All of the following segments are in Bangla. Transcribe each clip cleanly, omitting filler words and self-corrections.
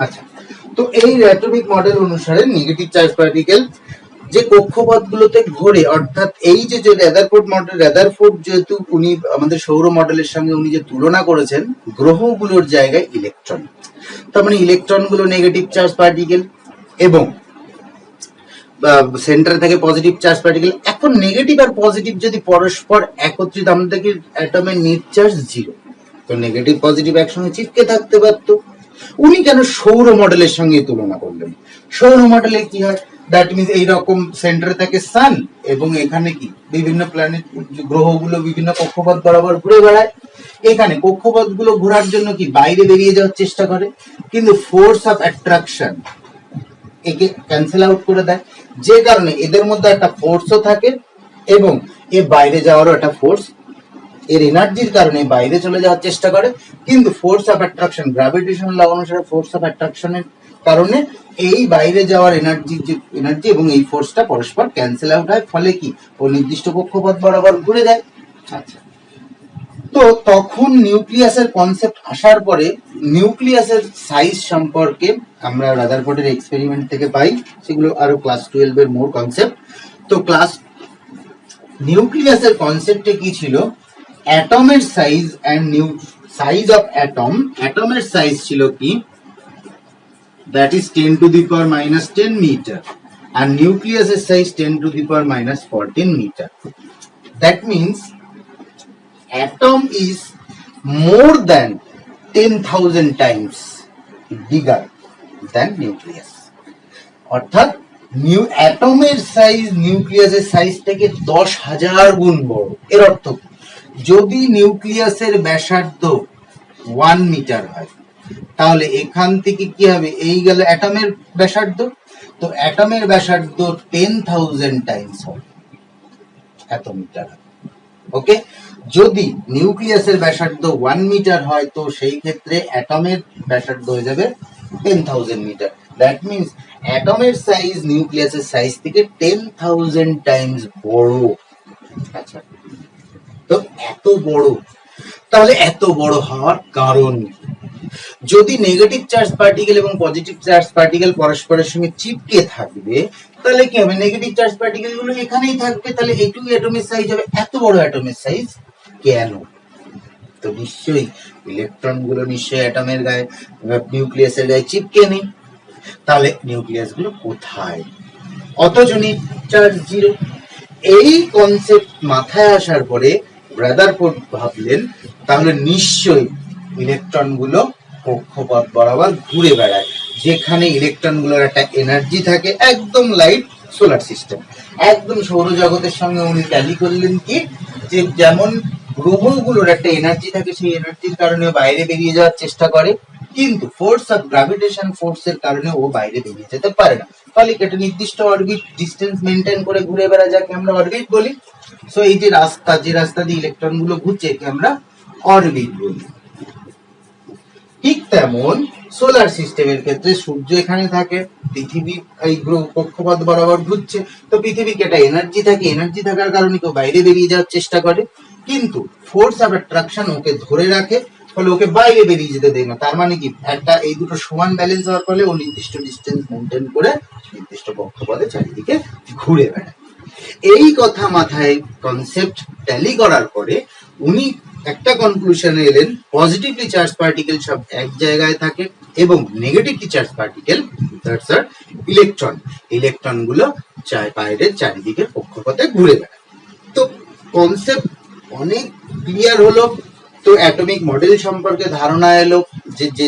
আচ্ছা, তো এই অ্যাটমিক মডেল অনুসারে নেগেটিভ চার্জ পার্টিকেল যে কক্ষপথগুলোতে ঘোরে, অর্থাৎ এই যে রাদারফোর্ড যেহেতু উনি আমাদের সৌর মডেলের সঙ্গে উনি যে তুলনা করেছেন গ্রহগুলোর জায়গায় ইলেকট্রন, তার মানে ইলেকট্রনগুলো নেগেটিভ চার্জ পার্টিকেল এবং সেন্টারে থাকে পজিটিভ চার্জ পার্টিকেল। এখন নেগেটিভ আর পজিটিভ যদি পরস্পর একত্রিত, আমাদেরকে অ্যাটমের নেট চার্জ 0, তো নেগেটিভ পজিটিভ একসঙ্গে চিপকে থাকতে পারত। উনি কেন সৌর মডেলের সঙ্গে তুলনা করলেন? সৌর মডেলে কি হয়, দ্যাট মিনস এইরকম সেন্টারে থাকে সান এবং এখানে কি বিভিন্ন প্ল্যানেট গ্রহগুলো বিভিন্ন কক্ষপথ বরাবর ঘুরে বেড়ায়। এখানে কক্ষপথগুলো ঘোরার জন্য কি বাইরে বেরিয়ে যাওয়ার চেষ্টা করে, কিন্তু ফোর্স অফ অ্যাট্রাকশন একে ক্যান্সেল আউট করে দেয়, যে কারণে এদের মধ্যে একটা ফোর্সও থাকে এবং এ বাইরে যাওয়ারও একটা ফোর্স, এর এনার্জির কারণে বাইরে চলে যাওয়ার চেষ্টা করে, কিন্তু ফোর্স অফ অ্যাট্রাকশন গ্র্যাভিটেশনাল ল অনুসারে ফোর্স অফ অ্যাট্রাকশনের কারণে এই বাইরে যাওয়ার এনার্জি এবং এই ফোর্সটা পরস্পর ক্যান্সেল আউট হয়, ফলে কি ও নির্দিষ্ট কক্ষপথ বরাবর ঘুরে যায়। আচ্ছা, তো তখন নিউক্লিয়াসের কনসেপ্ট আসার পরে নিউক্লিয়াসের সাইজ সম্পর্কে আমরা রাদারফোর্ডের এক্সপেরিমেন্ট থেকে পাই, সেগুলো আরো ক্লাস 12 এর মোর কনসেপ্ট। তো ক্লাস নিউক্লিয়াসের কনসেপ্টে কি ছিল, অ্যাটমের সাইজ এন্ড সাইজ অফ অ্যাটমের সাইজ ছিল কি, that is 10 to the power -10 metre, আর নিউক্লিয়াসের size 10 to the power -14 metre. That means atom is more than 10,000 times bigger than nucleus, অর্থাৎ অ্যাটমের সাইজ নিউক্লিয়াসের সাইজ থেকে 10,000 গুণ বড়। এর অর্থ, যদি নিউক্লিয়াসের ব্যাসার্ধ 1 মিটার হয়, তাহলে এখান থেকে কি হবে, এই গেল অ্যাটমের ব্যাসার্ধ, তো অ্যাটমের ব্যাসার্ধ 10,000 টাইমস হবে, এত মিটার। ওকে, যদি নিউক্লিয়াসের ব্যাসার্ধ 1 মিটার হয়, তো সেই ক্ষেত্রে অ্যাটমের ব্যাসার্ধ হয়ে যাবে 10,000 মিটার। দ্যাট মিনস অ্যাটমের সাইজ নিউক্লিয়াসের সাইজ থেকে 10,000 টাইমস বড়। আচ্ছা, তো এত বড়, তাহলে এত বড় হওয়ার কারণ, যদি নেগেটিভ চার্জ পার্টিকেল এবং পজিটিভ চার্জ পার্টিকেল পরস্পরের সঙ্গে চিপকে থাকবে, তাহলে কি হবে, নেগেটিভ চার্জ পার্টিকেল গুলো এখানেই থাকবে, তাহলে এইটুকু অ্যাটমের সাইজ হবে। এত বড় অ্যাটমের সাইজ কেন? তো নিশ্চয়ই ইলেকট্রন গুলো নিশ্চয়ই অ্যাটমের গায়ে, নিউক্লিয়াসের গায়ে চিপকে নেই, তাহলে নিউক্লিয়াস গুলো কোথায়, অথচ চার্জ 0। এই কনসেপ্ট মাথায় আসার পরে রাদারফোর্ড ভাবলেন, তাহলে নিশ্চয়ই ইলেকট্রন গুলো কক্ষপথ বরাবর ঘুরে বেড়ায়, যেখানে ইলেকট্রন গুলোর একটা এনার্জি থাকে, একদম লাইট সোলার সিস্টেম, একদম সৌরজগতের সঙ্গে উনি ট্যালি করলেন কি, যে যেমন গ্রহগুলোর একটা এনার্জি থাকে, সেই এনার্জির কারণে বাইরে বেরিয়ে যাওয়ার চেষ্টা করে, কিন্তু ফোর্স অফ গ্র্যাভিটেশন ফোর্সের কারণে ও বাইরে বেরিয়ে যেতে পারে না, ফলে একটা নির্দিষ্ট অরবিট ডিস্টেন্স মেনটেন করে ঘুরে বেড়া, যাকে আমরা অরবিট বলি। সো এই যে রাস্তা দিয়ে ইলেকট্রন গুলো ঘুরছে, একে আমরা অরবিট বলি। ঠিক তেমন সোলার সিস্টেমের ক্ষেত্রে সূর্য এখানে থাকে, পৃথিবী এই কক্ষপথ বরাবর ঘুরছে, তো পৃথিবীকে একটা এনার্জি থাকে, এনার্জি থাকার কারণে কেউ বাইরে বেরিয়ে যাওয়ার চেষ্টা করে, কিন্তু ফোর্স অফ অ্যাট্রাকশন ওকে ধরে রাখে, ফলে ওকে বাইরে বেরিয়ে যেতে দেয় না। তার মানে কি, একটা এই দুটো সমান ব্যালেন্স হওয়ার ফলে ও নির্দিষ্ট ডিস্টেন্স মেনটেন করে নির্দিষ্ট কক্ষপথে চারিদিকে ঘুরে বেড়ায়। এই কথা মাথায় কনসেপ্ট ট্যালি করার পরে উনি একটা কনক্লুশনে এলেন, পজিটিভলি চার্জ পার্টিকেল সব এক জায়গায় থাকে এবং নেগেটিভলি চার্জ পার্টিকেল, দ্যাটস আর ইলেকট্রন গুলো বাইরের চারিদিকে কক্ষপথে ঘুরে বেড়ায়। তো কনসেপ্ট অনেক ক্লিয়ার হলো। তো অ্যাটমিক মডেল সম্পর্কে ধারণা এলো,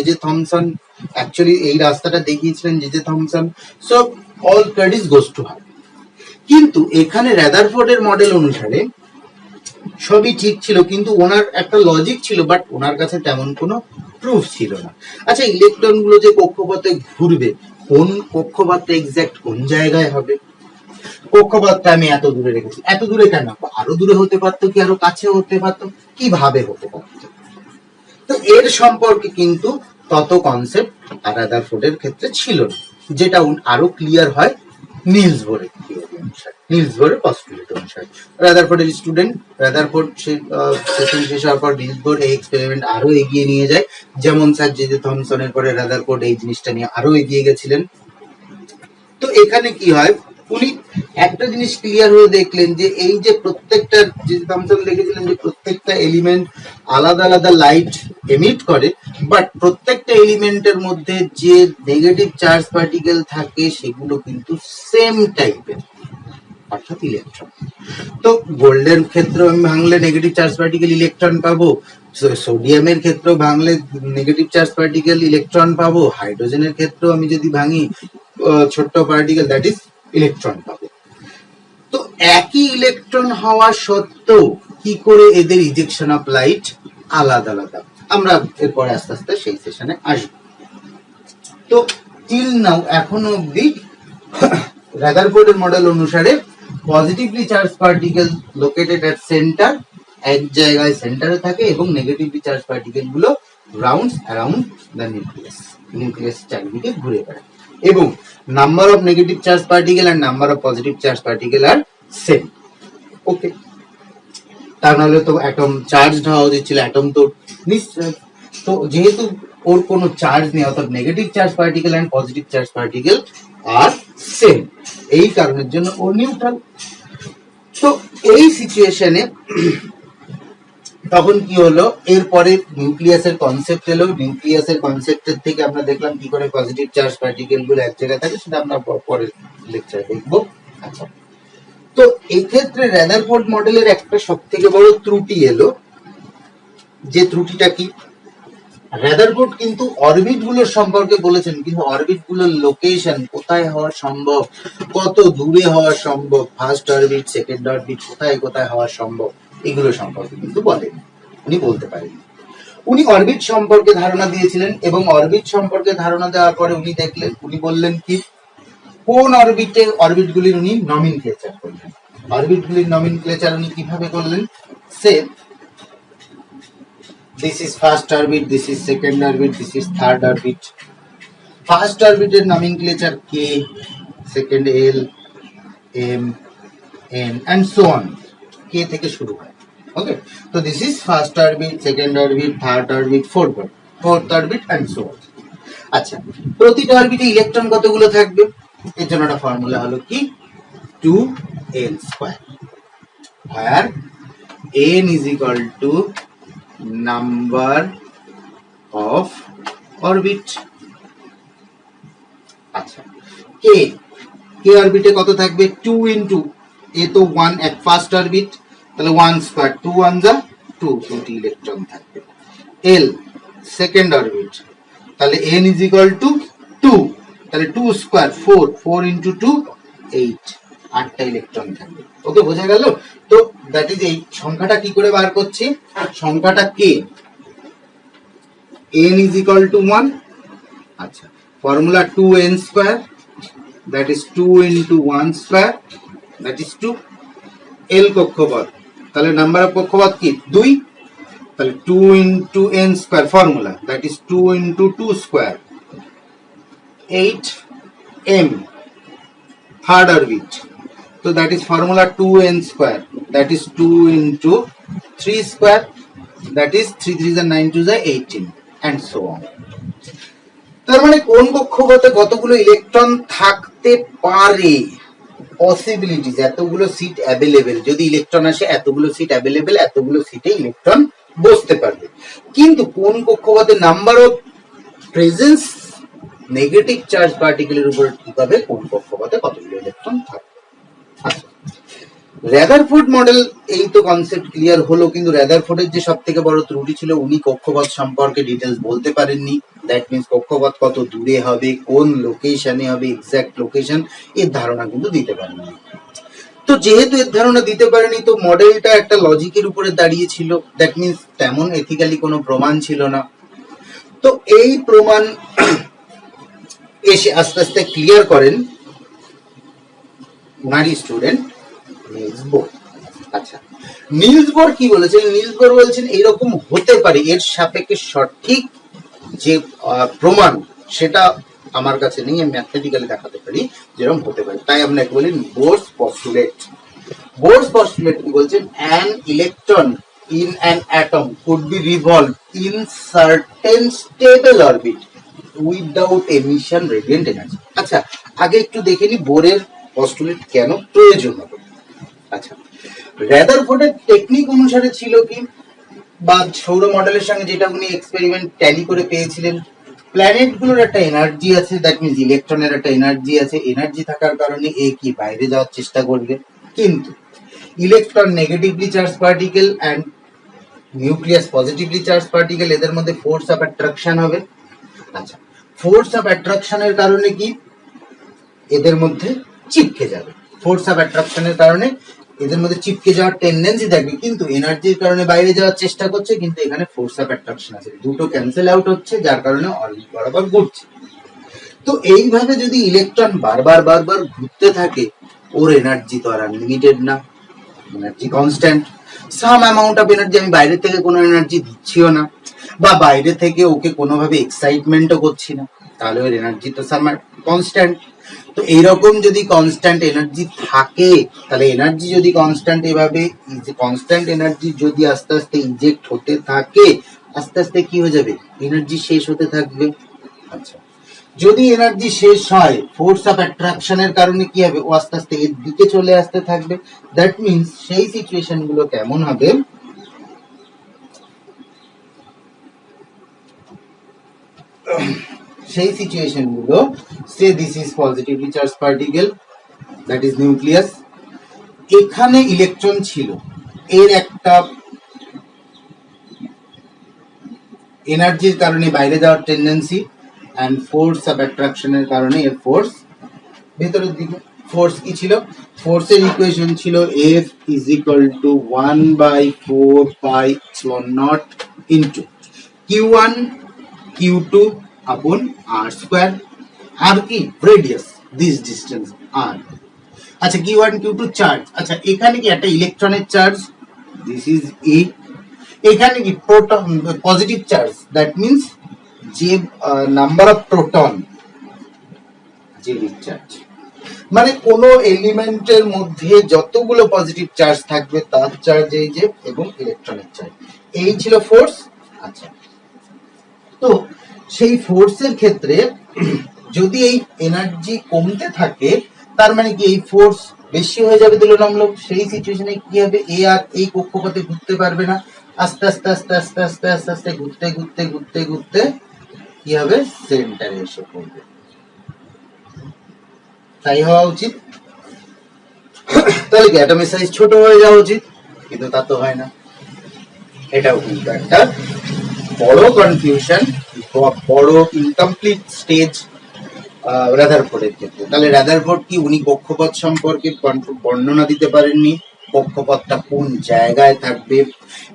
যে থমসন অ্যাকচুয়ালি এই রাস্তাটা দেখিয়েছিলেন, যে Thomson. So all credits goes to her. কিন্তু এখানে রাদারফোর্ডের মডেল অনুসারে সবই ঠিক ছিল, কিন্তু ওনার একটা লজিক ছিল, বাট ওনার কাছে তেমন কোনো প্রুফ ছিল না। আচ্ছা, ইলেকট্রন গুলো যে কক্ষপথে ঘুরবে, কোন কক্ষপথে এক্সাক্ট কোন জায়গায় হবে? কক্ষপথটা আমি এত দূরে রেখেছি, এত দূরে কেন? আরো দূরে হতে পারতো, কি আরো কাছে হতে পারতো, কিভাবে হতে পারতো? তো এর সম্পর্কে কিন্তু তত কনসেপ্ট রাদারফোর্ডের ক্ষেত্রে ছিল না, যেটা আরো ক্লিয়ার হয় নিলস বোরের থিওরি অনুসারে। নিলস বোরের পস্টুলেট অনুসারে। রাদারফোর্ডের স্টুডেন্ট, রাদারফোর্ড সেশন শেষ হওয়ার পর নিলস বোর এই এক্সপেরিমেন্ট আরো এগিয়ে নিয়ে যায়, যেমন স্যার জে থমসনের পরে রাদারফোর্ড এই জিনিসটা নিয়ে আরো এগিয়ে গেছিলেন। তো এখানে কি হয়, উনি একটা জিনিস ক্লিয়ার হয়ে দেখলেন যে এই যে প্রত্যেকটা, যে থমসন দেখেছিলেন যে প্রত্যেকটা এলিমেন্ট আলাদা আলাদা লাইট এমিট করে, বাট প্রত্যেকটা এলিমেন্টের মধ্যে যে নেগেটিভ চার্জ পার্টিকেল থাকে সেগুলো কিন্তু সেম টাইপের, অর্থাৎ ইলেকট্রন। তো গোল্ডের ক্ষেত্রে আমি ভাঙলে নেগেটিভ চার্জ পার্টিকেল ইলেকট্রন পাবো, সোডিয়ামের ক্ষেত্রেও ভাঙলে নেগেটিভ চার্জ পার্টিকেল ইলেকট্রন পাবো, হাইড্রোজেনের ক্ষেত্রেও আমি যদি ভাঙি ছোট্ট পার্টিকেল দ্যাট ইজ ইলেকট্রন পাবো। তো একই ইলেকট্রন হওয়া সত্ত্বেও কি করে এদের ইজেকশন অফ লাইট আলাদা আলাদা, আমরা এরপরে আস্তে আস্তে সেই সেশনে আসবো। তো টিল নাও এখনো অব্দি রাদারফোর্ডের মডেল অনুসারে positively charge particle located at centre, এক জায়গায় সেন্টারে থাকে, এবং নেগেটিভলি চার্জ পার্টিকেল গুলো rounds around the nucleus, nucleus চারিদিকে ঘুরে বেড়ায়, এবং number of negative charge particle আর number of positive charge particle R same. Okay, তার নাহলে তো অ্যাটম চার্জ হওয়া উচিত ছিল, অ্যাটম তো নিশ্চয়, তো যেহেতু ওর কোনো চার্জ নেই, অর্থাৎ negative charge particle and positive charge particle R same, এই কারণের জন্য ও নিউট্রাল। তো এই সিচুয়েশনে তখন কি হলো, এরপরে নিউক্লিয়াসের কনসেপ্ট এলো, নিউক্লিয়াসের কনসেপ্টের থেকে আমরা দেখলাম কি করে পজিটিভ চার্জ পার্টিকেল গুলো এক জায়গায় থাকে, সেটা আমরা পরের লেকচারে দেখবো। আচ্ছা, তো এই ক্ষেত্রে রাদারফোর্ড মডেলের একটা সবথেকে বড় ত্রুটি এলো, যে ত্রুটিটা কি, রাদারফোর্ড কিন্তু অরবিট গুলোর সম্পর্কে বলেছেন, কিন্তু অরবিট গুলোর লোকেশন কোথায় হওয়া সম্ভব, কত দূরে হওয়া সম্ভব, ফার্স্ট অরবিট, সেকেন্ড অরবিট, কোথায় কোথায় হওয়া সম্ভব, এগুলো সম্পর্কে কিন্তু বলেন, উনি বলতে পারেন। উনি অরবিট সম্পর্কে ধারণা দিয়েছিলেন, এবং অরবিট সম্পর্কে ধারণা দেওয়ার পরে উনি দেখলেন, উনি বললেন কি, কোন অরবিটে অরবিটগুলির উনি নমিনক্লেচার করলেন। অরবিটগুলির নমিনক্লেচার উনি কিভাবে করলেন, সে this is first orbit, this is second orbit, this is third orbit. First orbit এর nomenclature K, second L, M, N and so on. K থেকে শুরু হয়। Okay, so this is first orbit, second orbit, third orbit, fourth orbit and so on. আচ্ছা, প্রতিটা অরবিটে ইলেকট্রন কতগুলো থাকবে, এর জন্য একটা ফর্মুলা হলো কি 2n², where n is equal to number of orbit. আচ্ছা, কে অরবিটে কত থাকবে, 2 ইনটু এ তো 1 এক ফার্স্ট অরবিট, তাহলে 1² 2 1 যা 2, 2টি ইলেকট্রন থাকবে। এল সেকেন্ড অরবিট, তাহলে n ইজ ইকুয়াল টু 2, তাহলে 2² 4, 4 ইনটু 2 8, 8টা ইলেকট্রন থাকবে। ওকে, বোঝা গেল? তো দ্যাট ইজ, এই সংখ্যাটা কি করে বার করছি, সংখ্যাটা কে, n is equal to 1। আচ্ছা, formula 2n², that is 2 into 1², that is 2। l কক্ষপথ, তাহলে নাম্বার অফ কক্ষপথ কি 2, তাহলে 2 into n² formula, that is 2 into 2², 8 m third orbit, so that is formula 2n², that is 2 into 3², that is 3 3 are 9 2 are 18 and so on। তার মানে কোন কক্ষপথে কতগুলো ইলেকট্রন থাকতে পারে, পসিবিলিটিজ, এতগুলো সিট অ্যাভেলেবেল, যদি ইলেকট্রন আসে এতগুলো সিট অ্যাভেলেবেল, এতগুলো সিটে ইলেকট্রন বসতে পারবে। কিন্তু কোন কক্ষপথে number of presence negative charge পার্টিকেলের উপর ঠিক হবে কোন কক্ষপথে কতগুলো ইলেকট্রন থাকবে। রাদারফোর্ড মডেল, এই তো কনসেপ্ট ক্লিয়ার হলো, কিন্তু রাদারফোর্ডের যে সব থেকে বড় ত্রুটি ছিল, উনি কক্ষপথ সম্পর্কে ডিটেলস বলতে পারেননি। দ্যাট মিনস কক্ষপথ কত দূরে হবে, কোন লোকেশনে হবে, এক্সাক্ট লোকেশন, এর ধারণা কিন্তু দিতে পারেননি। তো যেহেতু এর ধারণা দিতে পারেনি, তো মডেলটা একটা লজিকের উপরে দাঁড়িয়ে ছিল, দ্যাট মিনস তেমন এথিক্যালি কোনো প্রমাণ ছিল না। তো এই প্রমাণ এসে আস্তে আস্তে ক্লিয়ার করেন ওনারই স্টুডেন্ট নিলস বোর। আচ্ছা, নিলস বোর কি বলেছেন, নিলস বোর বলছেন এইরকম হতে পারে, এর সাপেক্ষে সঠিক যে প্রমাণ সেটা আমার কাছে নেই, আমি ম্যাথমেটিক্যালি দেখাতে পারি যেরকম হতে পারে। তাই আমরা বলি বোরস পস্টুলেট। বোরস পস্টুলেট কি বলছেন, an electron in an atom could be revolved in certain stable orbit without emission radiant energy। আচ্ছা, আগে একটু দেখে নি বোরের পস্টুলেট কেন প্রয়োজন হবে। আচ্ছা, রাদারফোর্ডের টেকনিক অনুসারে ছিল কি, বা সৌর মডেলের সঙ্গে যেটা উনি এক্সপেরিমেন্ট ট্যালি করে পেয়েছিলেন, প্ল্যানেট গুলোর একটা এনার্জি আছে, দ্যাট মিনস ইলেকট্রনের একটা এনার্জি আছে, এনার্জি থাকার কারণে এ কি বাইরে যাওয়ার চেষ্টা করবে, কিন্তু electron negatively charge particle and nucleus positively charge particle, এদের মধ্যে ফোর্স অফ অ্যাট্রাকশন হবে। আচ্ছা, ফোর্স অফ অ্যাট্রাকশনের কারণে কি এদের মধ্যে চিপকে যাবে, ফোর্স অফ অ্যাট্রাকশনের কারণে এদের মধ্যে চিপকে যাওয়ার টেন্ডেন্সি থাকবে, কিন্তু এনার্জির কারণে বাইরে যাওয়ার চেষ্টা করছে, কিন্তু এখানে ফোর্স অফ অ্যাট্রাকশন আছে, দুটো ক্যান্সেল আউট হচ্ছে, যার কারণে অরবিট বরাবর ঘুরছে। তো এইভাবে যদি ইলেকট্রন বারবার বারবার ঘুরতে থাকে, ওর এনার্জি তো আর আনলিমিটেড না, energy constant. Some amount of energy, আমি বাইরে থেকে কোনো এনার্জি দিচ্ছিও না, বা বাইরে থেকে ওকে কোনোভাবে এক্সাইটমেন্টও করছি না, তাহলে ওর এনার্জি তো সাম কনস্ট্যান্ট। তো এইরকম যদি কনস্ট্যান্ট এনার্জি থাকে, তাহলে এনার্জি যদি কনস্ট্যান্ট, এভাবে কনস্ট্যান্ট এনার্জি যদি আস্তে আস্তে ইনজেক্ট হতে থাকে, আস্তে আস্তে কি হয়ে যাবে, এনার্জি শেষ হতে থাকবে। আচ্ছা, যদি এনার্জি শেষ হয়, ফোর্স অফ অ্যাট্রাকশনের কারণে কি হবে, ও আস্তে আস্তে এর দিকে চলে আসতে থাকবে। দ্যাট মিনস সেই সিচুয়েশন গুলো কেমন হবে, সেই সিচুয়েশন গুলো, say this is positively charge particle, that is nucleus, এখানে ইলেকট্রন ছিল, এর একটা এনার্জির কারণে বাইরে যাওয়ার টেন্ডেন্সি, অ্যান্ড ফোর্স অফ অ্যাট্রাকশনের কারণে এর ফোর্স ভেতরের দিকে। ফোর্স কি ছিল, ফোর্সের ইকুয়েশন ছিল F is equal to 1/4πε0 into Q1 Q2 আপন R স্কয়ার, আর কি রেডিয়াস, দিস ডিস্টেন্স R। আচ্ছা, Q1 Q2 চার্জ, আচ্ছা এখানে কি একটা ইলেকট্রনের চার্জ, দিস ইজ E, এখানে কি proton positive charge, that means যে নাম্বার অফ প্রোটন, যে চার্জ, মানে কোন এলিমেন্টের মধ্যে যতগুলো পজিটিভ চার্জ থাকবে তার চার্জ এই যে, এবং ইলেকট্রনের চার্জ, এই ছিল ফোর্স। আচ্ছা, তো সেই ফোর্সের ক্ষেত্রে যদি এই এনার্জি কমতে থাকে, তার মানে কি এই ফোর্স বেশি হয়ে যাবে তুলনামূলক, সেই সিচুয়েশনে কি হবে, এ আর এই কক্ষপথে ঘুরতে পারবে না, আস্তে আস্তে আস্তে আস্তে আস্তে আস্তে আস্তে ঘুরতে ঘুরতে ঘুরতে ঘুরতে কি হবে, সেন্টারে এসে পড়বে। তাই হওয়া উচিত। তাহলে কি অ্যাটমের সাইজ ছোট হয়ে যাওয়া উচিত, কিন্তু তা তো হয় না। এটাও কিন্তু একটা বড় কনফিউশন, বড় ইনকমপ্লিট স্টেজ রাদারফোর্ডের ক্ষেত্রে। তাহলে রাদারফোর্ড কি উনি কক্ষপথ সম্পর্কে বর্ণনা দিতে পারেননি, কক্ষপথটা কোন জায়গায় থাকবে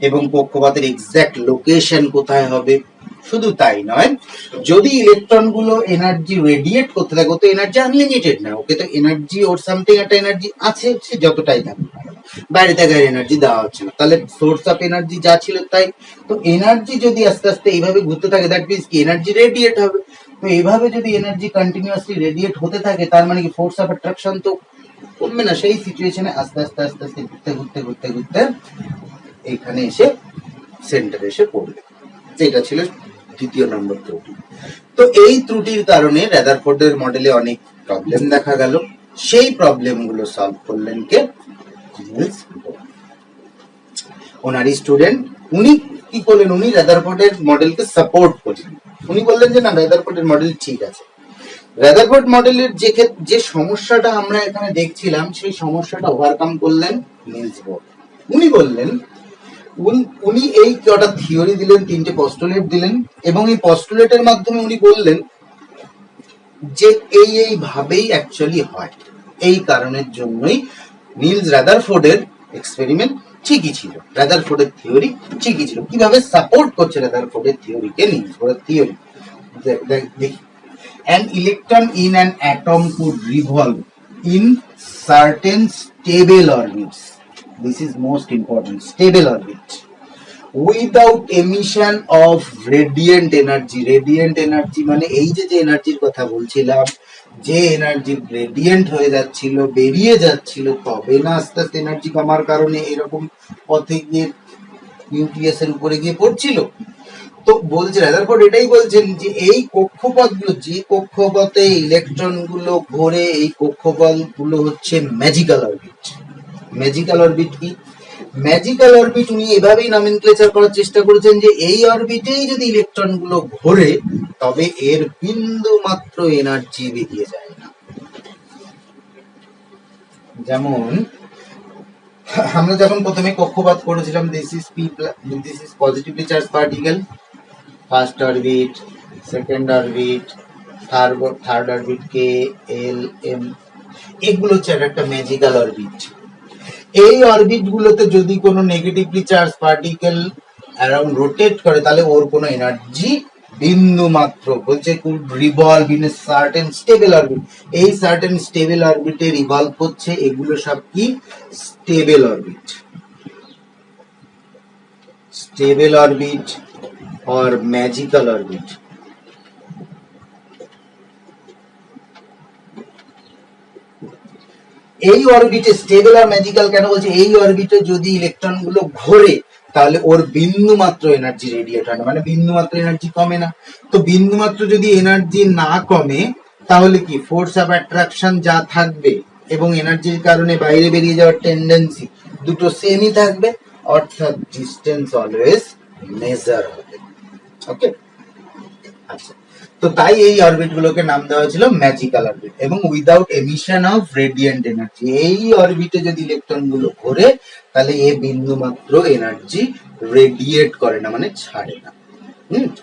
এবং কক্ষপথের এক্সাক্ট লোকেশন কোথায় হবে। শুধু তাই নয়, যদি ইলেকট্রন গুলো এনার্জি রেডিয়েট করতে থাকে, তো এনার্জি আনলিমিটেড না, ওকে তো এনার্জি ওর সামথিং একটা এনার্জি আছে, সে যতটাই থাকবে, বাইরে থেকে এনার্জি দেওয়া হচ্ছে না, তাহলে সোর্স অফ এনার্জি যা ছিল তাই। তো এনার্জি যদি আস্তে আস্তে এইভাবে ঘুরতে থাকে, দ্যাট মিনস কি এনার্জি রেডিয়েট হবে। তো এইভাবে যদি এনার্জি কন্টিনিউয়াসলি রেডিয়েট হতে থাকে, তার মানে কি ফোর্স অফ অ্যাট্রাকশন তো কমবে না, সেই সিচুয়েশনে আস্তে আস্তে আস্তে আস্তে ঘুরতে ঘুরতে ঘুরতে ঘুরতে এইখানে এসে সেন্টারে এসে পড়বে। এটা ছিল দ্বিতীয় নম্বর ত্রুটি। তো এই ত্রুটির কারণে রাদারফোর্ডের মডেলে অনেক প্রবলেম দেখা গেল, সেই প্রবলেম গুলো সলভ করলেন কে, নিলস বোর। ওনারই স্টুডেন্ট, উনি কি করলেন, উনি রাদারফোর্ডের মডেলকে সাপোর্ট করলেন, উনি বললেন যে না, রাদারফোর্ডের মডেল ঠিক আছে। রাদারফোর্ড মডেলের যে সমস্যাটা আমরা এখানে দেখছিলাম, সেই সমস্যাটা ওভারকাম করলেন নিলস বোর। উনি বললেন, উনি এই কটা থিওরি দিলেন, তিনটে পস্টুলেট দিলেন, এবং এই পস্টুলেটের মাধ্যমে উনি বললেন যে এই ভাবেই অ্যাকচুয়ালি হয়, এই কারণের জন্যই নিলস রাদারফোর্ডের এক্সপেরিমেন্ট ঠিকই ছিল, রাদারফোর্ডের থিওরি ঠিকই ছিল। কিভাবে সাপোর্ট করছে রাদারফোর্ডের থিওরিকে নিলস বোরের থিওরি, দেখি। An electron in an atom could revolve in certain stable orbits. This is most important, stable orbit, without emission of radiant energy. Radiant energy মানে এই যে এনার্জির কথা বলছিলাম, যে এনার্জি রেডিয়েন্ট হয়ে যাচ্ছিল, বেরিয়ে যাচ্ছিল, তবে না আস্তে আস্তে এনার্জি কমার কারণে এরকম পথে গিয়ে নিউক্লিয়াসের উপরে গিয়ে পড়ছিল। তো বলছে রাদারফোর্ড এটাই বলছেন যে এই কক্ষপথগুলো, যে কক্ষপথে ইলেকট্রন গুলো ঘোরে, এই কক্ষপথ গুলো হচ্ছে ম্যাজিক্যাল অরবিট। ম্যাজিক্যাল অরবিট কি? ম্যাজিক্যাল অরবিট উনি এভাবেই নমেনক্লেচার করার চেষ্টা করেছেন যে এই অরবিটেই যদি ইলেকট্রন গুলো ঘোরে তবে এর বিন্দু মাত্র এনার্জি বেরিয়ে যায় না। যেমন আমরা যখন প্রথমে কক্ষপথ করেছিলাম, this is positively charge particle, first orbit, second orbit, third orbit, K L M, এগুলো হচ্ছে একটা ম্যাজিক্যাল অরবিট। এই অরবিট গুলোতে যদি কোনো negatively charge particle around rotate করে তাহলে ওর কোনো এনার্জি বিন্দু মাত্র, বলছে could revolve in a certain stable orbit. এই সার্টেন স্টেবল অরবিটে রিভলভ হচ্ছে, এগুলো সব কি স্টেবল অরবিট। স্টেবল অরবিট और मैजिकल ऑर्बिट। এই অরবিটে স্টেবল আর ম্যাজিক্যাল কেন বলছে? এই অরবিটে যদি ইলেকট্রন গুলো ঘোরে তাহলে ওর বিন্দু মাত্র এনার্জি রেডিয়েট হয় না, মানে বিন্দু মাত্র এনার্জি কমে না। তো বিন্দু মাত্র যদি এনার্জি না কমে তাহলে কি ফোর্স অফ অ্যাট্রাকশন যা থাকবে এবং এনার্জির কারণে বাইরে বেরিয়ে যাওয়ার টেন্ডেন্সি দুটো সেমই থাকবে, অর্থাৎ ডিস্টেন্স অলওয়েজ মেজার হবে। ওকে, আচ্ছা, তো তাই এই অরবিট গুলোকে নাম দেওয়া হয়েছিল ম্যাজিক্যাল অরবিট এবং without emission of radiant energy. এই অরবিটে যদি ইলেকট্রন গুলো ঘোরে তাহলে এ বিন্দু মাত্র এনার্জি রেডিয়েট করে না, মানে ছাড়ে না।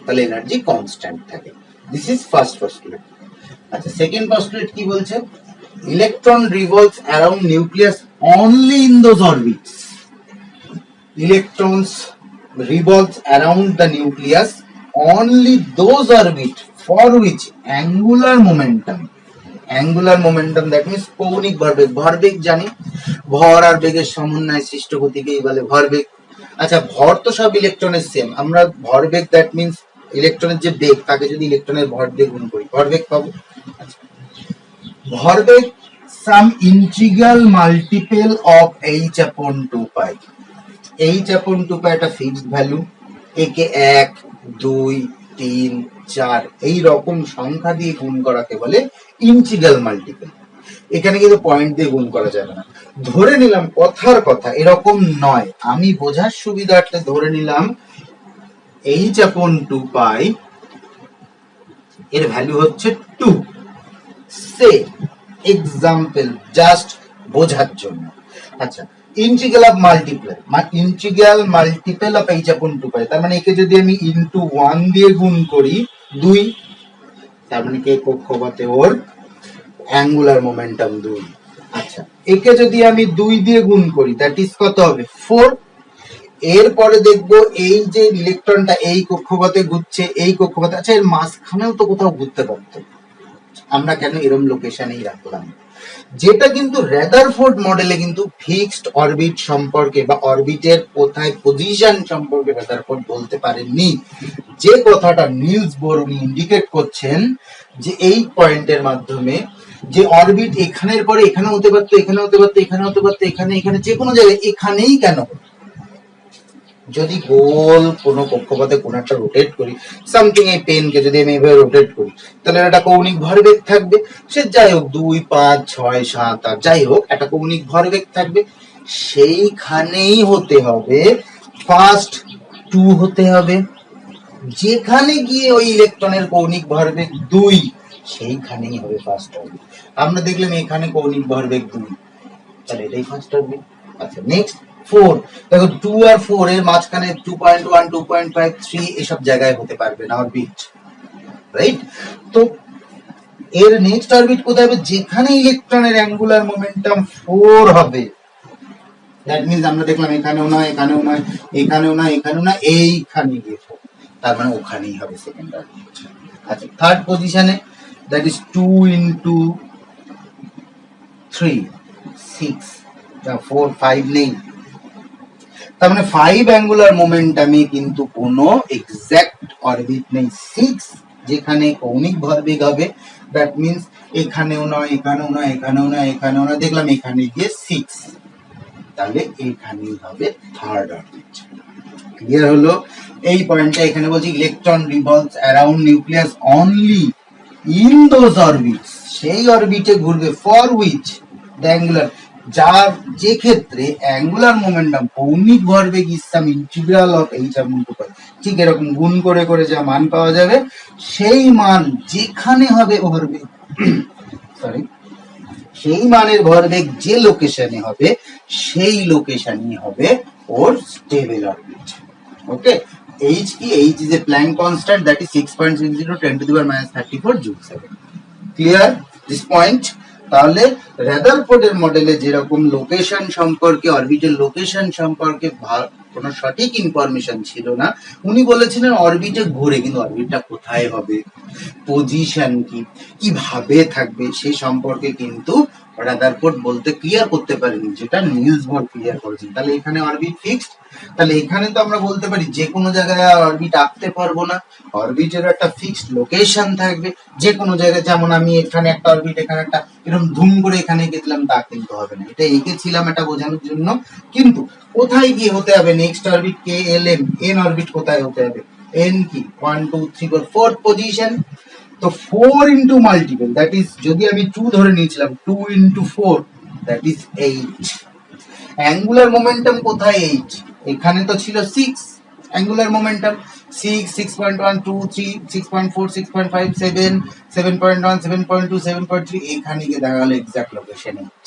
তাহলে এনার্জি কনস্ট্যান্ট থাকে। This is first postulate. আচ্ছা, সেকেন্ড পস্টুলেট কি বলছে? Electron revolves around nucleus only in those orbits. Electrons revolves around the nucleus only those orbits for which angular momentum that means কৌণিক ভরবেগ, ভরবেগ জানি ভর আর বেগের সমন্বয় সৃষ্ট গতিকেই বলে ভরবেগ। আচ্ছা, ভর তো সব ইলেকট্রনের সেম, আমরা ভরবেগ দ্যাট মিন্স ইলেকট্রনের যে বেগ তাকে যদি ইলেকট্রনের ভর দিয়ে গুণ করি ভরবেগ পাবো। আচ্ছা, ভরবেগ sum integral multiple of h upon 2 pi। h upon 2 pi একটা ফিক্সড ভ্যালু, একে 1 2 3 4 এই রকম সংখ্যা দিয়ে গুণ করাকে বলে ইন্টিগ্রাল মাল্টিপল। এখানে কিন্তু পয়েন্ট দিয়ে গুণ করা যাবে না। ধরে নিলাম, কথার কথা এরকম নয়, আমি বোঝার সুবিধার্থে ধরে নিলাম h upon 2 pi এর ভ্যালু হচ্ছে 2। সে এক্সাম্পল জাস্ট বোঝার জন্য। আচ্ছা, integral of integral multiple of h upon 2 pi, তার মানে একে যদি আমি ইনটু 1 দিয়ে গুণ করি 2, তার মানে কি কক্ষপথে ওর অ্যাঙ্গুলার মোমেন্টাম 2। আচ্ছা, একে যদি আমি 2 দিয়ে গুণ করি দ্যাট ইজ কত হবে? 4। এরপরে দেখবো এই যে ইলেকট্রনটা এই কক্ষপথে ঘুরছে, এই কক্ষপথে, আচ্ছা এর মাঝখানেও তো কোথাও ঘুরতে পারতো, আমরা কেন এরম লোকেশনেই রাখলাম? যেটা কিন্তু রাদারফোর্ড মডেলে কিন্তু ফিক্সড অরবিট সম্পর্কে বা অরবিটের কোথায় পজিশন সম্পর্কে রাদারফোর্ড বলতে পারেননি। যে কথাটা নিলস বোর উনি ইন্ডিকেট করছেন যে এই পয়েন্টের মাধ্যমে যে অরবিট এখানের পরে এখানে হতে পারতো, এখানে হতে পারতো, এখানে হতে পারতো, এখানে এখানে যে কোনো জায়গায় এখানেই কেন? যদি গোল কোনো কক্ষপথে কোনো একটা রোটেট করি, সামথিং এই পেনকে যদি আমি এভাবে রোটেট করি তাহলে একটা কৌণিক ভরবেগ থাকবে। সে যাই হোক 2 5 6 7 8 যাই হোক একটা কৌণিক ভরবেগ থাকবে, সেইখানেই হতে হবে ফার্স্ট 2 হতে হবে। যেখানে গিয়ে ওই ইলেকট্রনের কৌণিক ভরবেগ 2 সেইখানেই হবে ফার্স্ট অরবিট। আমরা দেখলাম এখানে কৌণিক ভরবেগ 2, তাহলে এটাই ফার্স্ট অরবিট। আচ্ছা, নেক্সট 4, দেখো 2 আর 4 এর মাঝখানে 2.1 2.5 3 এসব জায়গায় হতে পারবে না অরবিট, রাইট? তো এর নেক্সট অরবিট কোথায় হবে? যেখানে ইলেকট্রনের অ্যাঙ্গুলার মোমেন্টাম 4 হবে, দ্যাট মিন্স আমরা দেখলাম এখানেও নয়, এখানেও নয়, এখানেও নয়, এখানেও না, এইখানে গিয়ে 4, তার মানে ওখানেই হবে সেকেন্ড অরবিট। আচ্ছা, থার্ড পজিশনে দ্যাট ইজ 2 into 3 6, 4 5 নেই, তার মানে 5 অ্যাঙ্গুলার মোমেন্টামে কিন্তু কোনো এক্সাক্ট অরবিট নেই। 6 যেখানে কৌণিক ভরবেগ হবে, দ্যাট মিন্স এখানেও নয়, এখানেও নয়, এখানেও নয়, এখানেও নয়, দেখলাম এখানে গিয়ে 6, তাহলে এখানেই হবে থার্ড অরবিট। ক্লিয়ার হলো? এই পয়েন্টটা এখানে বলছি electron revolves around nucleus only in those orbits, সেই অরবিটে ঘুরবে ফর হুইচ দ্য অ্যাঙ্গুলার, যার যে ক্ষেত্রে অ্যাঙ্গুলার মোমেন্টাম কৌণিক ভরবেগ is some integral of H আপন টু পাই, ঠিক এরকম গুণ করে করে যা মান পাওয়া যাবে, সেই মান যেখানে হবে ভরবেগ সরি সেই মানের ভরবেগ যে লোকেশনে হবে, সেই লোকেশনই হবে ওর স্টেবল অরবিট। ওকে, এইচ কি? H is a Planck constant, that is 6.60 10 to the power -34 joule second. Clear this point? তাহলে রাদারফোর্ডের মডেলে যেরকম লোকেশন সম্পর্কে, অরবিটের লোকেশন সম্পর্কে কোনো সঠিক ইনফরমেশন ছিল না, উনি বলেছিলেন অরবিটে ঘুরে, কিন্তু অরবিটটা কোথায় হবে, পজিশন কি, কিভাবে থাকবে, সেই সম্পর্কে কিন্তু রাদারফোর্ড বলতে ক্লিয়ার করতে পারেনি, যেটা নিলস বোর ক্লিয়ার করেছেন। তাহলে এখানে অরবিট ফিক্সড। তাহলে এখানে তো আমরা বলতে পারি যে কোনো জায়গায় অরবিট আঁকতে পারবো না, অরবিটের একটা ফিক্সড লোকেশন থাকবে যে কোনো জায়গায়। যেমন আমি এখানে একটা অরবিট, এখানে একটা, এরকম ধুম করে এখানে গেছিলাম, তা কিন্তু হবে না, এটা এঁকেছিলাম এটা বোঝানোর জন্য। কিন্তু কোথায় গিয়ে হতে হবে next orbit, K L M, N orbit কোথায় হতে হবে, এন কি 1 2 3 4 4th পজিশন। তো 4 ইন্টু মাল্টিপল, দ্যাট ইজ, যদি আমি 2 ধরে নিয়েছিলাম, 2 into 4 that is 8। Angular momentum কোথায় 8? এখানে তো ছিল 6 অ্যাঙ্গুলার মোমেন্টাম, 6 6.1 2 3 6.4 6.5 7 7.1 7.2 7.3, এখানে গিয়ে দেখা গেল এক্সাক্ট লোকেশন 8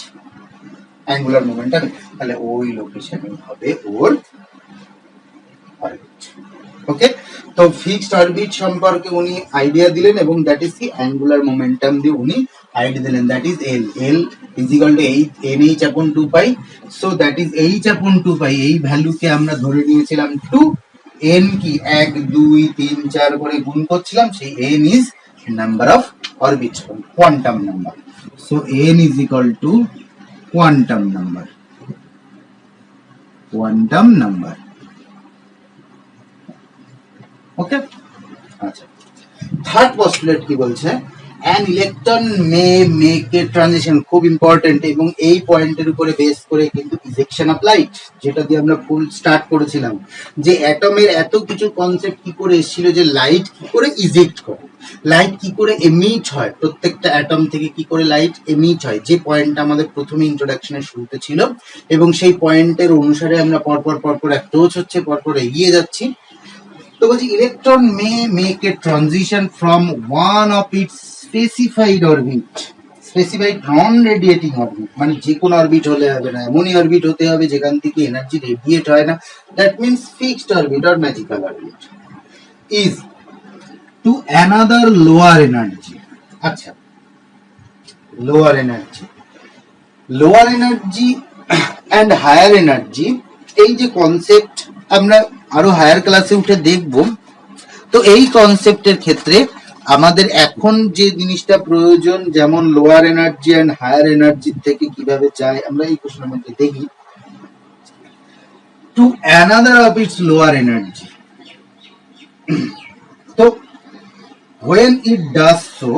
অ্যাঙ্গুলার মোমেন্টাম। তাহলে ওই লোকেশনে হবে ওর অরবিট। ওকে, তো ফিক্সড অরবিট সম্পর্কে উনি আইডিয়া দিলেন, এবং দ্যাট ইজ কি অ্যাঙ্গুলার মোমেন্টাম দিয়ে উনি আইডিয়া দিলেন, that is L, L is equal two NH আপন 2 পাই। সো দ্যাট ইজ H আপন 2 পাই, এই ভ্যালুকে আমরা ধরে নিয়েছিলাম 2, n কি 1 2 3 4 করে গুণ করছিলাম, সেই n is number of orbit, quantum number. So n is equal to quantum number, quantum number. Okay, আচ্ছা, থার্ড পস্টুলেট কি বলছে, an electron may make a transition, খুব ইম্পর্টেন্ট, এবং এই পয়েন্টের উপরে বেস করে কিন্তু ইজেকশন অফ লাইট, যেটা দিয়ে আমরা ফুল স্টার্ট করেছিলাম, যে অ্যাটমের এত কিছু কনসেপ্ট কি করে এসেছিল, যে লাইট কি করে ইজেক্ট করে, লাইট কি করে এমিট হয়, প্রত্যেকটা অ্যাটম থেকে কি করে লাইট এমিট হয়, যে পয়েন্টটা আমাদের প্রথমে ইন্ট্রোডাকশনের শুরুতে ছিল, এবং সেই পয়েন্টের অনুসারে আমরা পরপর অ্যাপ্রোচ হচ্ছে, পরপর এগিয়ে যাচ্ছি। তো বলছি electron May make a transition from one of its specified orbit, specified non radiating orbit, মানে যে কোনো অরবিট হলে হবে না, এমনই অরবিট হতে হবে যেখান থেকে এনার্জি রেডিয়েট হয় না, that means fixed orbit or magical orbit, is to another lower energy. আচ্ছা, lower energy, lower energy and higher energy, এই যে কনসেপ্ট আমরা আরো হায়ার ক্লাসে উঠে দেখব। তো এই কনসেপ্টের ক্ষেত্রে আমাদের এখন যে জিনিসটা প্রয়োজন, যেমন lower energy and higher energy থেকে কিভাবে যায়, আমরা এই কোশ্চেনের মধ্যে দেখি। To another of its lower energy, তো when it does so,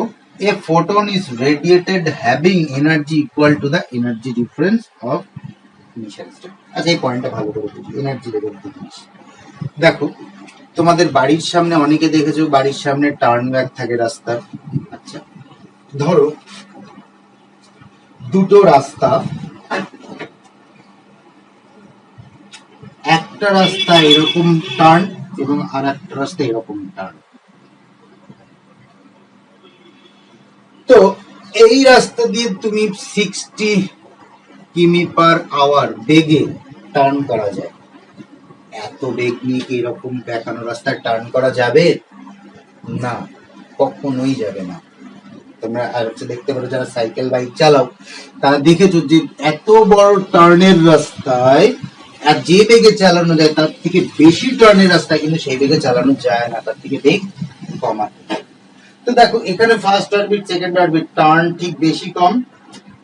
a photon is radiated having energy equal to the energy difference of initial state. আচ্ছা, এই পয়েন্টটা ভালো করে বুঝি, এনার্জি লেভেল জিনিস। দেখো, তোমাদের বাড়ির সামনে অনেকে দেখেছো, বাড়ির সামনে টার্ন ব্যাক থাকে রাস্তা। আচ্ছা, ধরো দুটো রাস্তা, একটা রাস্তা এরকম টার্ন এবং আর একটা রাস্তা এরকম টার্ন। তো এই রাস্তা দিয়ে তুমি 60 কিমি/আওয়ার বেগে টার্ন করা যায়। এত বেগ নিয়ে কি এরকম দেখানো রাস্তায় টার্ন করা যাবে না, কখনোই যাবে না। তোমরা আর দেখতে পারো যারা সাইকেল বাইক চালাও, তারা দেখেছো যে এত বড় টার্নের রাস্তায় আর যে বেগে চালানো যায় তার থেকে বেশি টার্নের রাস্তায় কিন্তু সেই বেগে চালানো যায় না, তার থেকে বেগ কমাতে। তো দেখো এখানে first orbit second orbit turn ঠিক বেশি কম,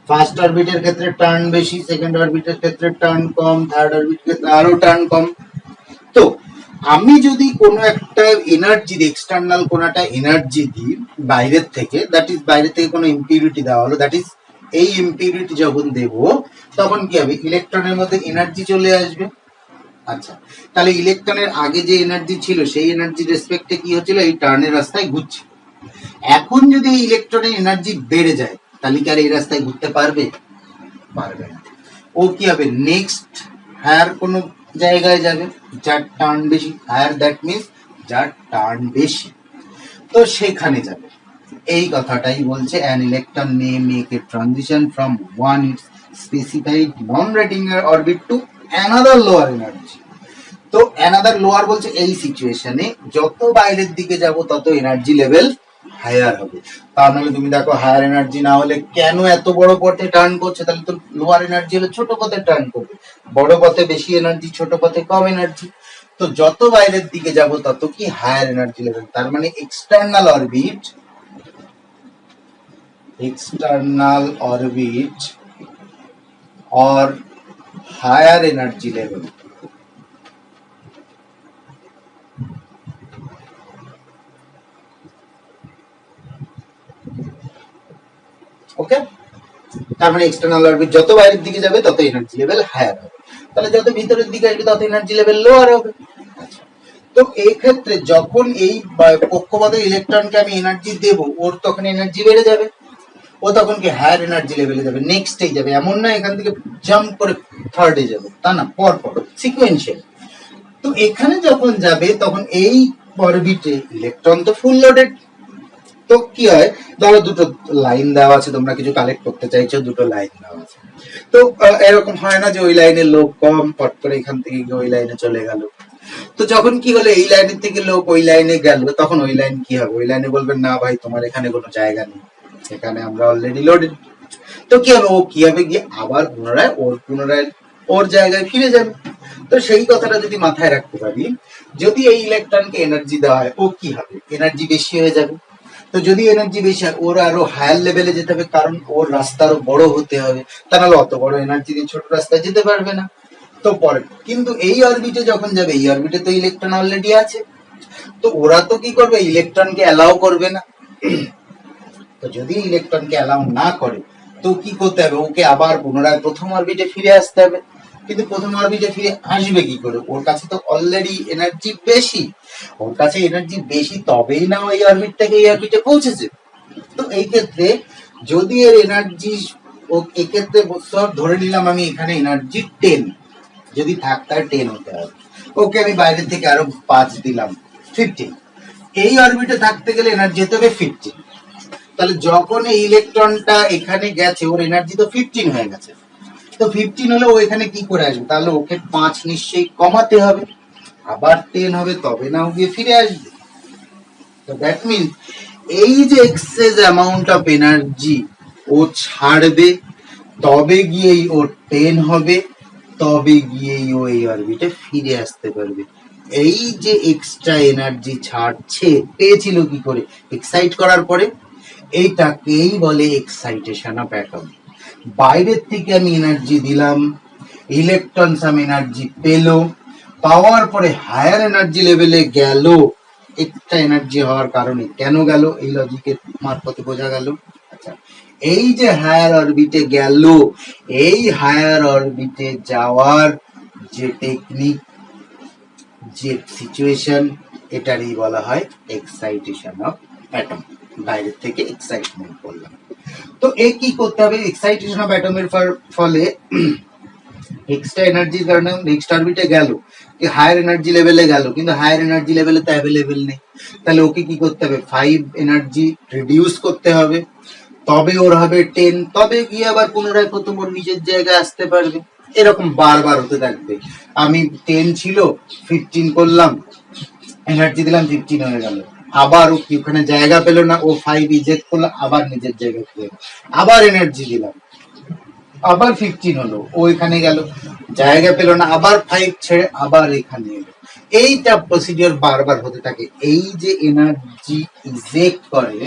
ফার্স্ট অরবিটের ক্ষেত্রে টার্ন বেশি, সেকেন্ড অরবিটের ক্ষেত্রে টার্ন কম, থার্ড অরবিটের ক্ষেত্রে আরো টার্ন কম। তো আমি যদি কোনো একটা এনার্জি এক্সটার্নাল কোনো একটা এনার্জি দিই বাইরের থেকে, দ্যাট ইজ বাইরে থেকে কোনো ইম্পিউরিটি দেওয়া হলো, দ্যাট ইজ এই ইম্পিউরিটি যখন দেব তখন কি হবে, ইলেকট্রনের মধ্যে এনার্জি চলে আসবে। আচ্ছা, তাহলে ইলেকট্রনের আগে যে এনার্জি ছিল সেই এনার্জি রেসপেক্টে কি হচ্ছিল, এই টার্নের রাস্তায় ঘুরছে। এখন যদি এই ইলেকট্রনের এনার্জি বেড়ে যায় তাহলে কি আর এই রাস্তায় ঘুরতে পারবে? পারবে না। ও কি হবে, নেক্সট হায়ার কোন জায়গায় যাবে যার টার্ন বেশি, হায়ার দ্যাট মিনস যার টার্ন বেশি, তো সেখানে যাবে। এই কথাটাই বলছে, an electron may make a transition from one its specified non-rectangular orbit to another lower energy. তো another lower বলছে এই সিচুয়েশনে যত বাইরের দিকে যাব তত এনার্জি লেভেল হায়ার হবে। তার মানে তুমি দেখো হায়ার এনার্জি না হলে কেন এত বড় পথে টার্ন করছে, তাহলে তো লোয়ার এনার্জি হলে ছোট পথে টার্ন করবে, বড় পথে বেশি এনার্জি, ছোট পথে কম এনার্জি। তো যত বাইরের দিকে যাব তত কি হায়ার এনার্জি লেভেল। তার মানে external orbit or higher energy level ওকে। তার মানে এক্সটার্নাল অরবিট যত বাইরের দিকে যাবে তত এনার্জি লেভেল হায়ার হবে, তাহলে যত ভিতরের দিকে আসবে তত এনার্জি লেভেল লোয়ার হবে। তো এই ক্ষেত্রে যখন এই কক্ষপথে ইলেকট্রনকে আমি এনার্জি দেব, ওর তখন এনার্জি বেড়ে যাবে, ও তখন কি হায়ার এনার্জি লেভেলে যাবে, নেক্সটে যাবে। এমন না এখান থেকে জাম্প করে থার্ডে যাবে, তা না, পর পর সিকোয়েন্সিয়াল। তো এখানে যখন যাবে তখন এই অরবিটে ইলেকট্রন তো ফুল লোডেড, তো কি হয়, ধরো দুটো লাইন দেওয়া আছে, তোমরা কিছু কালেক্ট করতে চাইছো, দুটো লাইন দেওয়া আছে। তো এরকম হয় না যে ওই লাইনের লোক কম, পট করে এখান থেকে গিয়ে ওই লাইনে চলে গেল। তো যখন কি হলো, এই লাইনের থেকে লোক ওই লাইনে গেল, তখন ওই লাইন কি হবে, ওই লাইনে বলবেন না ভাই তোমার এখানে কোনো জায়গা নেই, এখানে আমরা অলরেডি লোডেড। তো কি হবে, ও কি হবে গিয়ে আবার পুনরায় ওর জায়গায় ফিরে যাবে। তো সেই কথাটা যদি মাথায় রাখতে পারি, যদি এই ইলেকট্রনকে এনার্জি দেওয়া হয় ও কি হবে, এনার্জি বেশি হয়ে যাবে। তো যদি এনার্জি বেশি হয় ওর আরো হায়ার লেভেলে যেতে হবে, কারণ ওর রাস্তা আরো বড় হতে হবে, তা নাহলে অত বড় এনার্জি দিয়ে ছোট রাস্তায় যেতে পারবে না। তো পরে কিন্তু এই অরবিটে যখন যাবে, এই অরবিটে তো ইলেকট্রন অলরেডি আছে, তো ওরা তো কি করবে, ইলেকট্রনকে অ্যালাউ করবে না। তো যদি ইলেকট্রনকে অ্যালাউ না করে তো কি করতে হবে, ওকে আবার পুনরায় প্রথম অরবিটে ফিরে আসতে হবে। কিন্তু প্রথম অরবিটে ফিরে আসবে কি করে, ওর কাছে তো অলরেডি এনার্জি বেশি, ওর কাছে এনার্জি বেশি তবেই না ওই অরবিট থেকে এই অরবিটে পৌঁছেছে। তো এই ক্ষেত্রে যদি এর এনার্জি, ও এক্ষেত্রে ধরে নিলাম আমি এখানে এনার্জি 10, যদি থাকতে হয় 10 হতে হবে, ওকে আমি বাইরে থেকে আরো 5 দিলাম 15, এই অরবিটে থাকতে গেলে এনার্জি হতে হবে 15। তাহলে যখন এই ইলেকট্রনটা এখানে গেছে ওর এনার্জি তো 15 হয়ে গেছে, তো 15 হলে ও এখানে কি করে আসবে, তাহলে ওকে 5 নিশ্চয়ই কমাতে হবে, আবার 10 হবে, তবে না ও গিয়ে ফিরে আসবে। তো দ্যাট মিনস এই যে এক্সেস অ্যামাউন্ট অফ এনার্জি ও ছাড়বে, তবে গিয়েই ওর 10 হবে, তবে গিয়েই ও এই অরবিটে ফিরে আসতে পারবে। এই যে এক্সট্রা এনার্জি ছাড়ছে পেয়েছিল কি করে, এক্সাইট করার পরে, এইটাকেই বলে এক্সাইটেশন অফ অ্যাটম। বাইরের থেকে আমি এনার্জি দিলাম, ইলেকট্রন সাম এনার্জি পেল, পাওয়ার পরে হায়ার এনার্জি লেভেলে গেল, এক্সট্রা এনার্জি হওয়ার কারণে কেন গেল এই লজিকের মারফতে বোঝা গেল। আচ্ছা, এই যে হায়ার অরবিটে গেল, এই হায়ার অরবিটে যাওয়ার যে টেকনিক, যে সিচুয়েশন, এটারই বলা হয় এক্সাইটেশন অফ অ্যাটম। বাইরের থেকে এক্সাইটমেন্ট করলাম, তো এ কি করতে হবে, এক্সাইটেশন অফ অ্যাটমের ফলে এক্সট্রা এনার্জির কারণে নেক্সট অরবিটে গেল, হায়ার এনার্জি লেভেলে গেল, কিন্তু হায়ার এনার্জি লেভেলে তো অ্যাভেলেবেল নেই, তাহলে ওকে কি করতে হবে, 5 এনার্জি রিডিউস করতে হবে, তবে ওর হবে 10, তবে গিয়ে আবার পুনরায় প্রথম ওর নিজের জায়গায় আসতে পারবে। এরকম বারবার হতে থাকবে, আমি 10 ছিল 15 করলাম, এনার্জি দিলাম 15 হয়ে গেল, আবার ও কি ওখানে জায়গা পেল না, ও 5 ইজেক্ট করলো, আবার নিজের জায়গায় ফিরে, আবার এনার্জি দিলাম, আবার 15 হলো, ও এখানে গেল, জায়গা পেল না, আবার 5 ছেড়ে আবার এখানে এলো। এইটা প্রসিডিওর বারবার হতে থাকে। এই যে এনার্জি ইজেক্ট করে,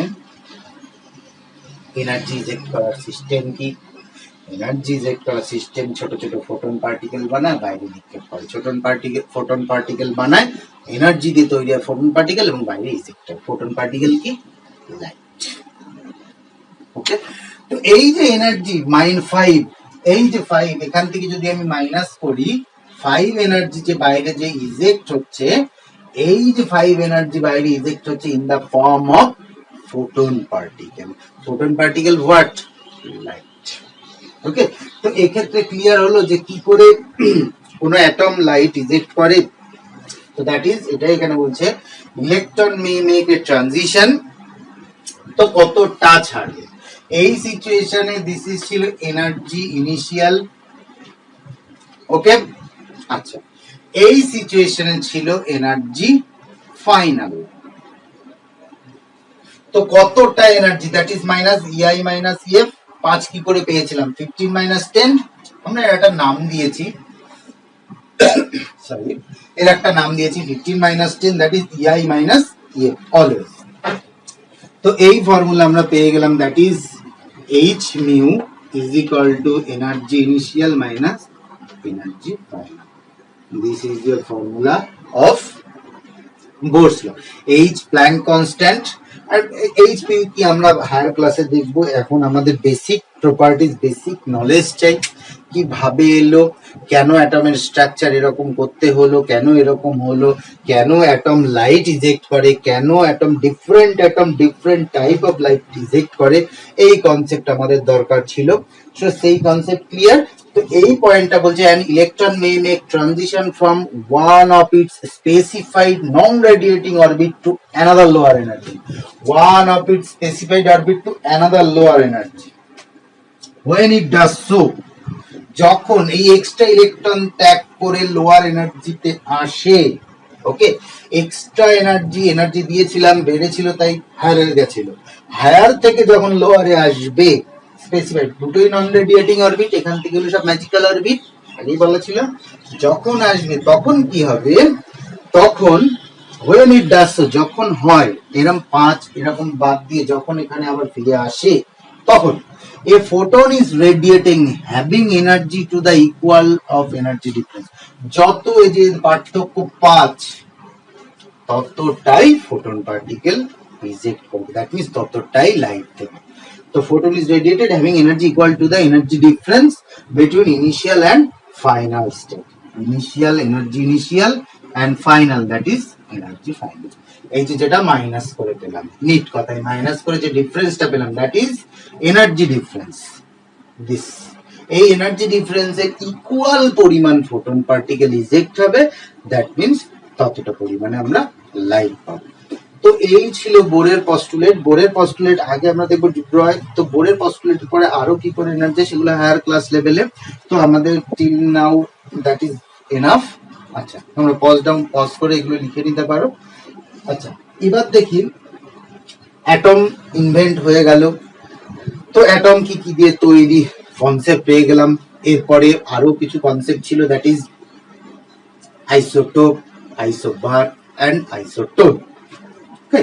এনার্জি ইজেক্ট করার সিস্টেম কি, এনার্জি ইজেক্ট করা সিস্টেম ছোট ছোট ফোটন পার্টিকেল বানায়, বাইরে নিক্ষেপ করে। ফোটন পার্টিকেল বানায়, এনার্জি দিয়ে তৈরি হয় ফোটন পার্টিকেল এবং বাইরে ইজেক্ট হয়। ফোটন পার্টিকেল কি? লাইট। ওকে, তো এই যে এনার্জি -5, এই যে 5 এখান থেকে যদি আমি মাইনাস করি, 5 এনার্জি যে বাইরে যে ইজেক্ট হচ্ছে, এই যে 5 এনার্জি বাইরে ইজেক্ট হচ্ছে in the form of photon particle. Photon particle what? Light. Okay, তো এক্ষেত্রে ক্লিয়ার হলো যে কি করে কোনো অ্যাটম লাইট ইজেক্ট করে। তো দ্যাট ইজ, এটা এখানে বলছে electron May make a transition. তো কতটা ছাড়বে এই সিচুয়েশনে? দিস ইজ ছিল এনার্জি ইনিশিয়াল। ওকে, আচ্ছা, এই সিচুয়েশনে ছিল এনার্জি ফাইনাল। তো কতটা energy? That is minus EI minus EF. 5 কি করে পেয়েছিলাম? 15 মাইনাস 10। আমরা একটা নাম দিয়েছি, সরি, এর একটা নাম দিয়েছি 15 minus 10, that is EI minus EF always. তো এই ফর্মুলা আমরা পেয়ে গেলাম, that is H mu is equal to energy initial minus energy final. This is your formula of Bohr's law. H Planck constant, আর এইচ মিউ কি আমরা হায়ার ক্লাসে দেখব। এখন আমাদের বেসিক প্রপার্টিজ, বেসিক নলেজ চাই। কিভাবে এলো, কেন অ্যাটমের স্ট্রাকচার এরকম করতে হলো, কেন এরকম হলো, কেন অ্যাটম লাইট ইজেক্ট করে, কেন atom different type of light eject করে, এই কনসেপ্ট আমাদের দরকার ছিল। সো সেই কনসেপ্ট ক্লিয়ার। তো এই পয়েন্টটা বলছে an electron may make transition from one of its specified non-radiating orbit to another lower energy. One of its specified orbit to another lower energy. When it does so, যখন এই এক্সট্রা ইলেকট্রন ত্যাগ করে লোয়ার এনার্জিতে আসে, ওকে, এক্সট্রা এনার্জি দিয়েছিলাম, বেড়েছিল তাই হায়ারে গেছিল, হায়ার থেকে যখন লোয়ারে আসবে, স্পেসিফাইড, দুটোই নন রেডিয়েটিং অরবিট, এখান থেকে হলো সব ম্যাজিক্যাল অরবিট, আগেই বলা ছিল। যখন আসবে তখন কি হবে? তখন when it does so, যখন হয় এরকম 5 এরকম বাদ দিয়ে যখন এখানে আবার ফিরে আসে, তখন a photon is radiating having energy to the equal of energy difference. যত এই যে পার্থক্য 5, ততটাই ফোটন পার্টিকেল রিজেক্ট করবে, দ্যাট মিন্স ততটাই লাইট দেবে। তো photon is radiated having energy equal to the energy difference between initial and final state. Initial and final, that is energy final. এই যে যেটা মাইনাস করে পেলাম, নিট কথায় মাইনাস করে যে ডিফারেন্সটা পেলাম, that is energy difference. This, এই এনার্জি ডিফারেন্সের ইকুয়াল পরিমাণ ফোটন পার্টিকেল ইজেক্ট হবে, দ্যাট মিন্স ততটা পরিমাণে আমরা লাইট পাবো। তো এই ছিল বোরের পস্টুলেট। বোরের পস্টুলেট আগে আমরা দেখবো ডুব্রয়। তো বোরের পস্টুলেটের পরে আরো কি করে এনার্জি, সেগুলো হায়ার ক্লাস লেভেলে। তো আমাদের till now that is enough. আচ্ছা, তোমরা পজ করে এগুলো লিখে নিতে পারো। আচ্ছা, এবার দেখি অ্যাটম ইনভেন্ট হয়ে গেল। তো অ্যাটম কি কি দিয়ে তৈরি কনসেপ্ট পেয়ে গেলাম। এরপরে আরো কিছু কনসেপ্ট ছিল, that is isotope, isobar and isotone. Okay,